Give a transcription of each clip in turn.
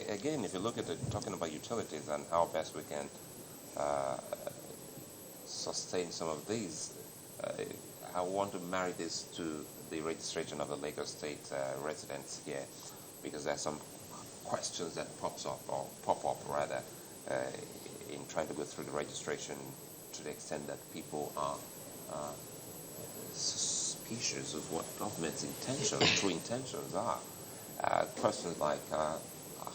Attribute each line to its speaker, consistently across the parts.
Speaker 1: again, if you look at it, talking about utilities and how best we can uh, sustain some of these, I want to marry this to the registration of the Lagos State residents here, because there's some questions that pop up rather, in trying to go through the registration, to the extent that people are suspicious of what government's true intentions are. Questions like,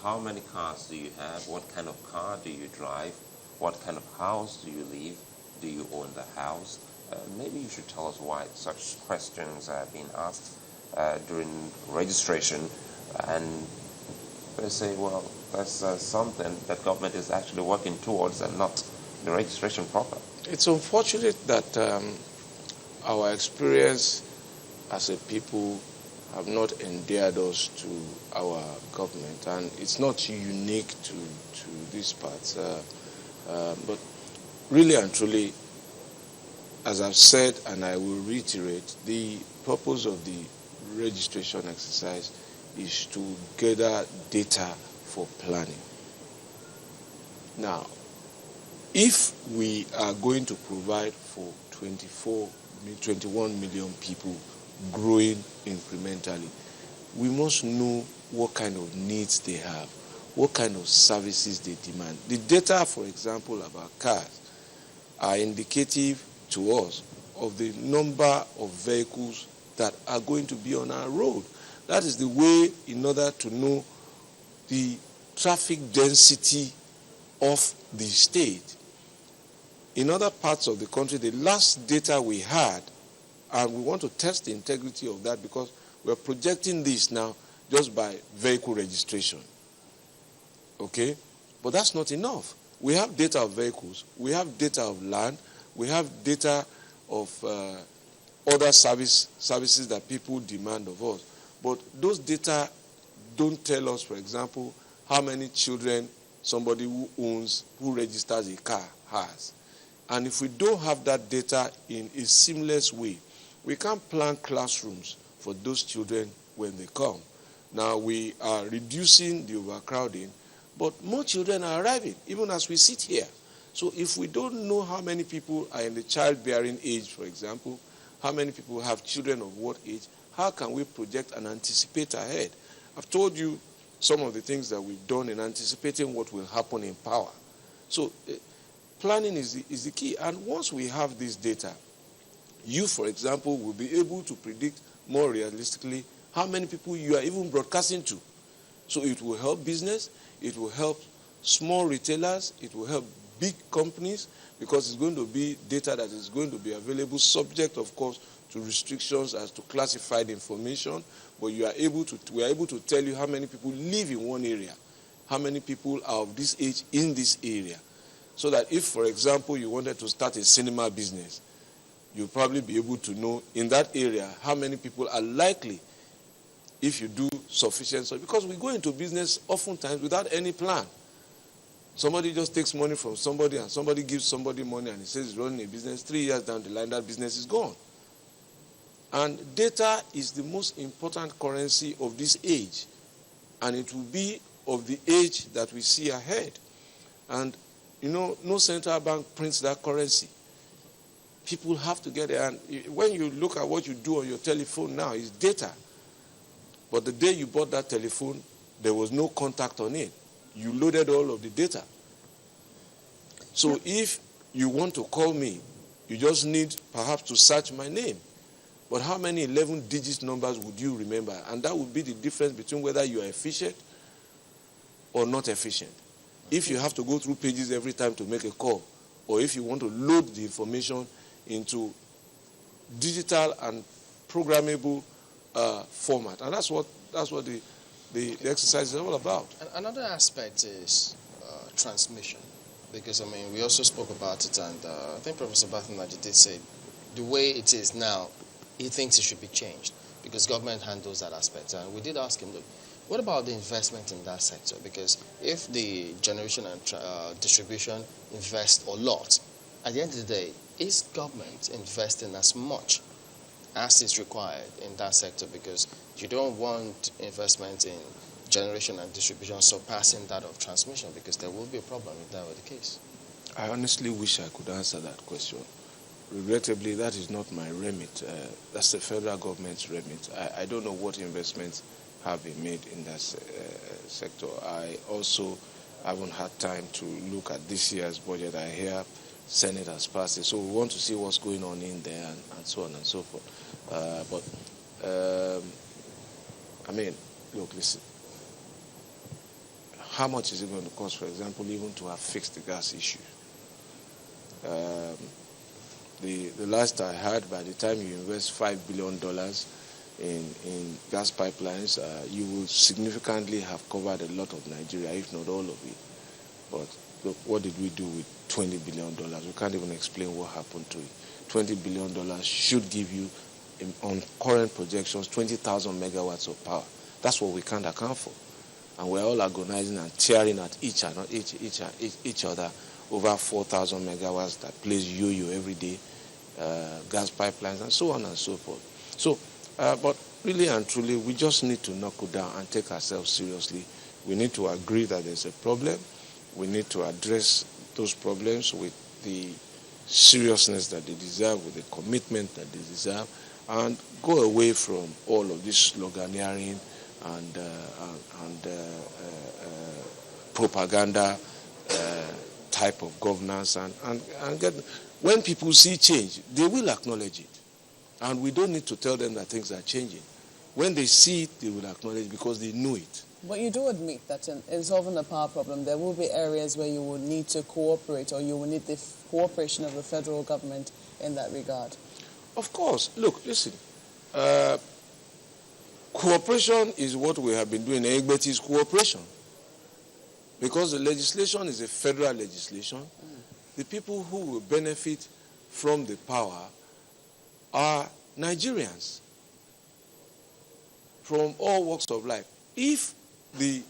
Speaker 1: how many cars do you have? What kind of car do you drive? What kind of house do you live? Do you own the house? Maybe you should tell us why such questions are being asked during registration, and they say, well, that's something that government is actually working towards, and not the registration proper.
Speaker 2: It's unfortunate that our experience as a people have not endeared us to our government, and it's not unique to these parts. But really and truly, as I've said, and I will reiterate, the purpose of the registration exercise is to gather data for planning. Now, if we are going to provide for 21 million people growing incrementally, we must know what kind of needs they have, what kind of services they demand. The data, for example, about cars are indicative to us of the number of vehicles that are going to be on our road. That is the way in order to know the traffic density of the state. In other parts of the country, the last data we had, and we want to test the integrity of that, because we're projecting this now just by vehicle registration. Okay? But that's not enough. We have data of vehicles, we have data of land, we have data of other services that people demand of us. But those data don't tell us, for example, how many children somebody who registers a car has. And if we don't have that data in a seamless way, we can't plan classrooms for those children when they come. Now, we are reducing the overcrowding, but more children are arriving, even as we sit here. So if we don't know how many people are in the childbearing age, for example, how many people have children of what age, how can we project and anticipate ahead? I've told you some of the things that we've done in anticipating what will happen in power. So planning is the key. And once we have this data, you, for example, will be able to predict more realistically how many people you are even broadcasting to. So it will help business, it will help small retailers, it will help big companies, because it's going to be data that is going to be available, subject, of course, to restrictions as to classified information. But we are able to tell you how many people live in one area, how many people are of this age in this area. So that if, for example, you wanted to start a cinema business, you'll probably be able to know in that area how many people are likely, if you do sufficient. Because we go into business oftentimes without any plan. Somebody just takes money from somebody, and somebody gives somebody money, and he says he's running a business. 3 years down the line, that business is gone. And data is the most important currency of this age. And it will be of the age that we see ahead. And, you know, no central bank prints that currency. People have to get it. And when you look at what you do on your telephone now, it's data. But the day you bought that telephone, there was no contact on it. You loaded all of the data. So if you want to call me, you just need perhaps to search my name. But how many 11-digit numbers would you remember? And that would be the difference between whether you are efficient or not efficient. If you have to go through pages every time to make a call, or if you want to load the information into digital and programmable format. And that's what the exercise is all about.
Speaker 3: And another aspect is transmission, because, I mean, we also spoke about it, and I think Professor Babatunde Raji did say the way it is now, he thinks it should be changed because government handles that aspect. And we did ask him, look, what about the investment in that sector? Because if the generation and distribution invest a lot, at the end of the day, is government investing as much as is required in that sector? Because you don't want investment in generation and distribution surpassing that of transmission, because there will be a problem if that were the case.
Speaker 2: I honestly wish I could answer that question. Regrettably, that is not my remit. That's the federal government's remit. I don't know what investments have been made in that sector. I also haven't had time to look at this year's budget. I hear Senate has passed it, so we want to see what's going on in there and so on and so forth. I mean, look, listen. How much is it going to cost, for example, even to have fixed the gas issue? The last I heard, by the time you invest $5 billion in gas pipelines, you will significantly have covered a lot of Nigeria, if not all of it. But look, what did we do with $20 billion? We can't even explain what happened to it. $20 billion should give you, on current projections, 20,000 megawatts of power. That's what we can't account for. And we're all agonizing and tearing at each other over 4,000 megawatts that plays yo-yo every day, gas pipelines, and so on and so forth. So, but really and truly, we just need to knuckle down and take ourselves seriously. We need to agree that there's a problem. We need to address those problems with the seriousness that they deserve, with the commitment that they deserve, and go away from all of this sloganeering and propaganda type of governance, and get, when people see change, they will acknowledge it. And we don't need to tell them that things are changing. When they see it, they will acknowledge it because they know it.
Speaker 4: But you do admit that in solving the power problem, there will be areas where you will need to cooperate, or you will need the cooperation of the federal government in that regard.
Speaker 2: Of course. Look, listen. Cooperation is what we have been doing. Egbert is cooperation. Because the legislation is a federal legislation, the people who will benefit from the power are Nigerians from all walks of life. If the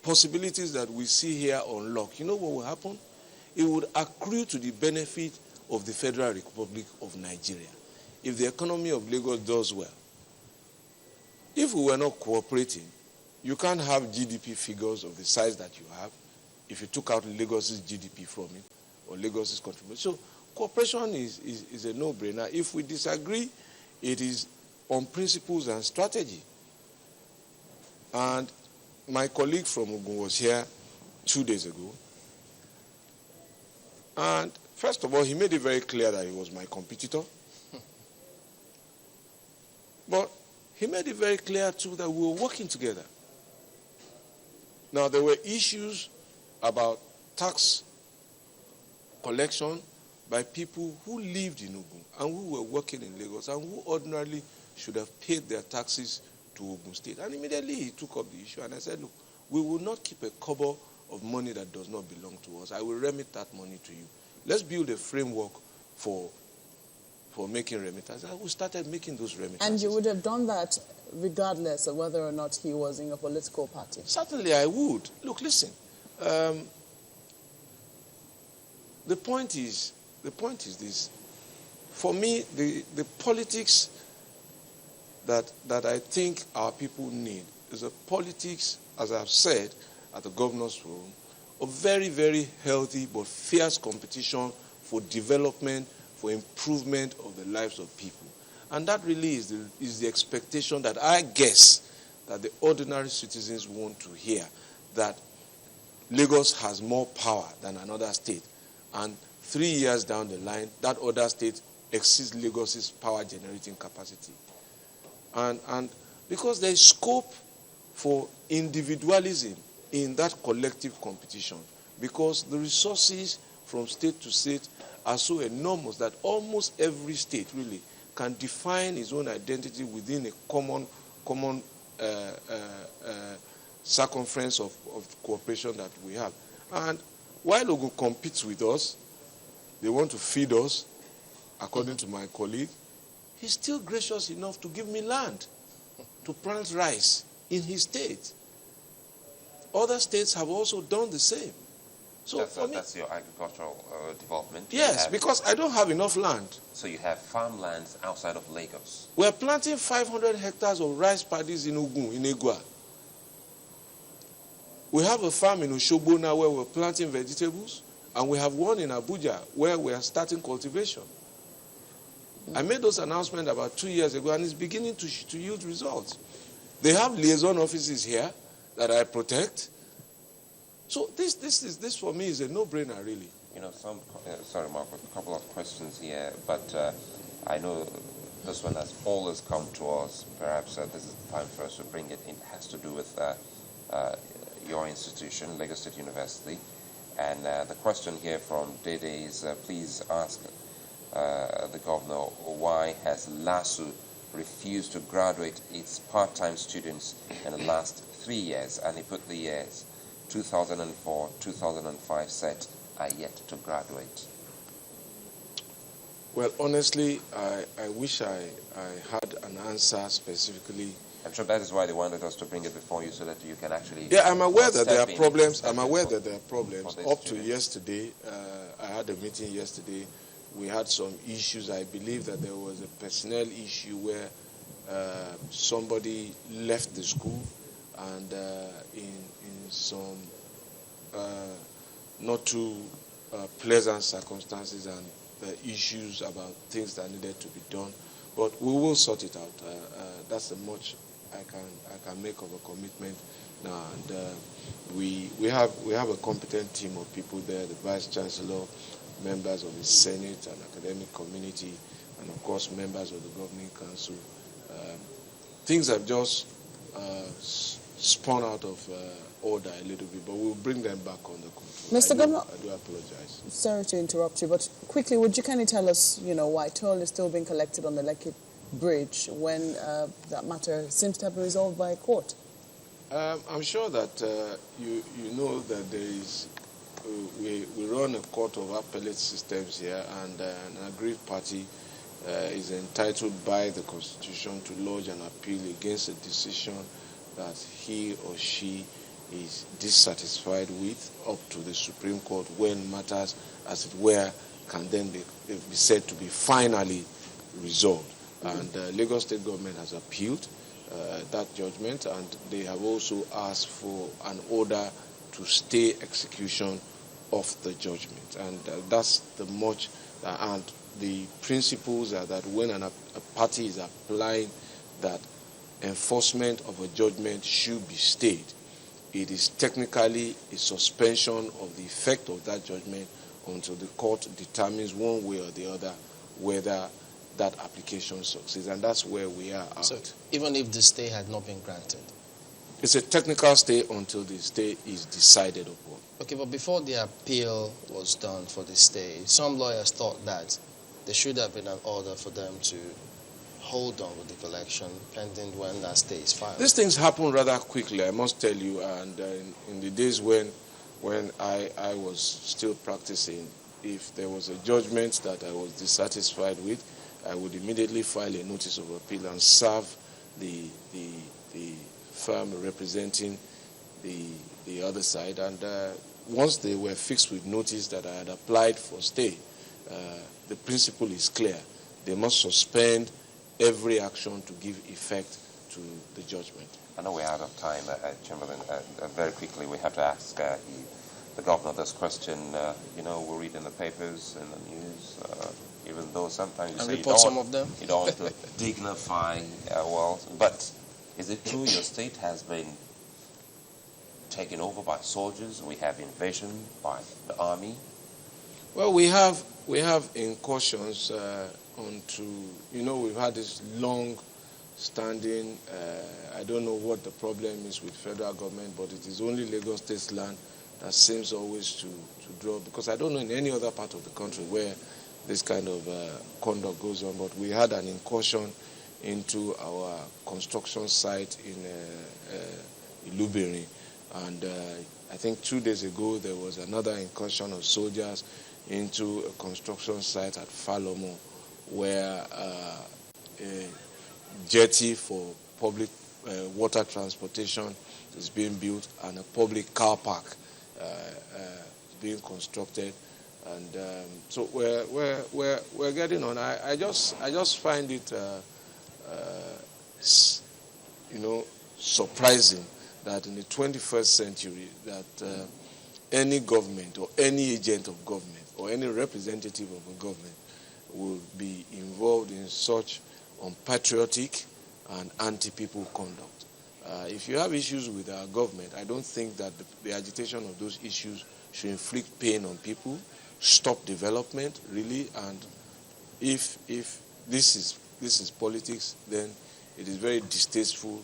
Speaker 2: possibilities that we see here unlock, you know what will happen? It would accrue to the benefit of the Federal Republic of Nigeria if the economy of Lagos does well. If we were not cooperating, you can't have GDP figures of the size that you have if you took out Lagos's GDP from it or Lagos's contribution. So cooperation is a no-brainer. If we disagree, it is on principles and strategy. And my colleague from Ogun was here 2 days ago. And first of all, he made it very clear that he was my competitor. But he made it very clear, too, that we were working together. Now, there were issues about tax collection by people who lived in Ogun and who were working in Lagos and who ordinarily should have paid their taxes to Ogun State. And immediately he took up the issue, and I said, look, we will not keep a kobo of money that does not belong to us. I will remit that money to you. Let's build a framework for making remittances. And we started making those remittances. And
Speaker 4: you would have done that regardless of whether or not he was in a political party?
Speaker 2: Certainly I would. Look, listen. The point is this. For me, the politics that I think our people need is a politics, as I've said at the Governor's Forum, of very, very healthy but fierce competition for development, for improvement of the lives of people. And that really is the expectation that I guess that the ordinary citizens want to hear, that Lagos has more power than another state. And 3 years down the line, that other state exceeds Lagos's power generating capacity. And because there is scope for individualism in that collective competition, because the resources from state to state are so enormous that almost every state really can define its own identity within a common circumference of cooperation that we have. And while Ogun competes with us, they want to feed us, according to my colleague, he's still gracious enough to give me land to plant rice in his state. Other states have also done the same. So
Speaker 1: that's your agricultural development?
Speaker 2: Yes, because I don't have enough land.
Speaker 1: So you have farmlands outside of Lagos?
Speaker 2: We're planting 500 hectares of rice paddies in Ogun, in Egua. We have a farm in Osogbo now where we're planting vegetables, and we have one in Abuja where we are starting cultivation. I made those announcements about 2 years ago, and it's beginning to yield results. They have liaison offices here that I protect. So this for me is a no-brainer, really.
Speaker 1: You know, sorry, Mark, a couple of questions here, but I know this one has always come to us. Perhaps this is the time for us to bring it in. It has to do with your institution, Lagos State University. And the question here from Dede is, please ask the governor, why has LASU refused to graduate its part-time students in the last 3 years? And he put the years 2004, 2005 set are yet to graduate.
Speaker 2: Well, honestly, I wish I had an answer specifically.
Speaker 1: I'm sure that is why they wanted us to bring it before you, so that you can actually...
Speaker 2: Yeah, I'm aware that there are problems. I'm aware that there are problems. Up to
Speaker 1: students.
Speaker 2: Yesterday, I had a meeting yesterday. We had some issues. I believe that there was a personnel issue where somebody left the school, and in some not too pleasant circumstances, and issues about things that needed to be done. But we will sort it out. That's the much I can make of a commitment now. And we have a competent team of people there: the Vice Chancellor, members of the Senate and academic community, and of course members of the Governing Council. Things have just spun out of order a little bit, but we'll bring them back under control.
Speaker 4: Mr. Governor,
Speaker 2: I do apologize.
Speaker 4: sorry to interrupt you, but quickly, would you kindly tell us, why toll is still being collected on the Lekki Bridge when that matter seems to have been resolved by a court?
Speaker 2: I'm sure that you know that there is, we run a court of appellate systems here, and an aggrieved party is entitled by the Constitution to lodge an appeal against a decision that he or she is dissatisfied with up to the Supreme Court, when matters, as it were, can then be said to be finally resolved. And Lagos State government has appealed that judgment, and they have also asked for an order to stay execution of the judgment. And that's the much, and the principles are that when a party is applying that enforcement of a judgment should be stayed, it is technically a suspension of the effect of that judgment until the court determines one way or the other whether that application succeeds. And that's where we are at.
Speaker 3: So even if the stay had not been granted?
Speaker 2: It's a technical stay until the stay is decided upon.
Speaker 3: Okay, but before the appeal was done for the stay, some lawyers thought that there should have been an order for them to hold on with the collection pending when that stay is filed.
Speaker 2: These things happen rather quickly, I must tell you, and in the days when I was still practicing, if there was a judgment that I was dissatisfied with, I would immediately file a notice of appeal and serve the firm representing the other side. And once they were fixed with notice that I had applied for stay, the principle is clear. They must suspend every action to give effect to the judgment.
Speaker 1: I know we're out of time, Chamberlain. Very quickly, we have to ask the governor this question. We read in the papers, in the news, even though sometimes you say you don't want to dignify, but is it true your state has been taken over by soldiers? We have invasion by the army?
Speaker 2: Well, we have incursions onto, we've had this long-standing, I don't know what the problem is with federal government, but it is only Lagos State's land that seems always to draw, because I don't know in any other part of the country where this kind of conduct goes on, but we had an incursion into our construction site in Ilubiri, and I think 2 days ago there was another incursion of soldiers into a construction site at Falomo, where a jetty for public water transportation is being built, and a public car park is being constructed, and so we're getting on. I just find it surprising that in the 21st century that any government or any agent of government or any representative of a government will be involved in such unpatriotic and anti-people conduct. If you have issues with our government, I don't think that the agitation of those issues should inflict pain on people, stop development, really, and if this is politics, then it is very distasteful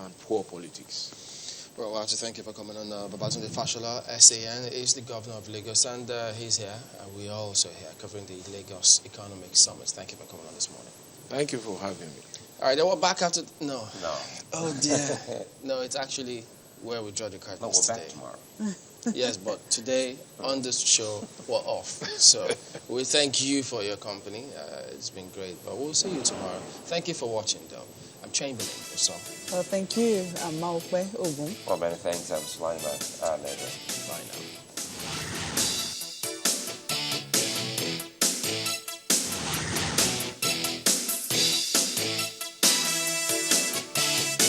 Speaker 2: and poor politics.
Speaker 3: Well, I have to thank you for coming on. Babatunde Fashola, SAN, is the governor of Lagos, and he's here, and we are also here covering the Lagos Economic Summit. Thank you for coming on this morning.
Speaker 2: Thank you for having me.
Speaker 3: All right, then we're back after... No.
Speaker 1: No.
Speaker 3: Oh, dear. No, it's actually where we draw the curtains
Speaker 1: No, we're
Speaker 3: today.
Speaker 1: back tomorrow.
Speaker 3: Yes, but today on this show, we're off. So we thank you for your company. It's been great, but we'll see you tomorrow. Thank you for watching, though. I'm Chamberlain for some.
Speaker 4: Well, thank you. I'm Maokwe Ogun.
Speaker 1: Well, many thanks. I'm Sulaiman. Bye now.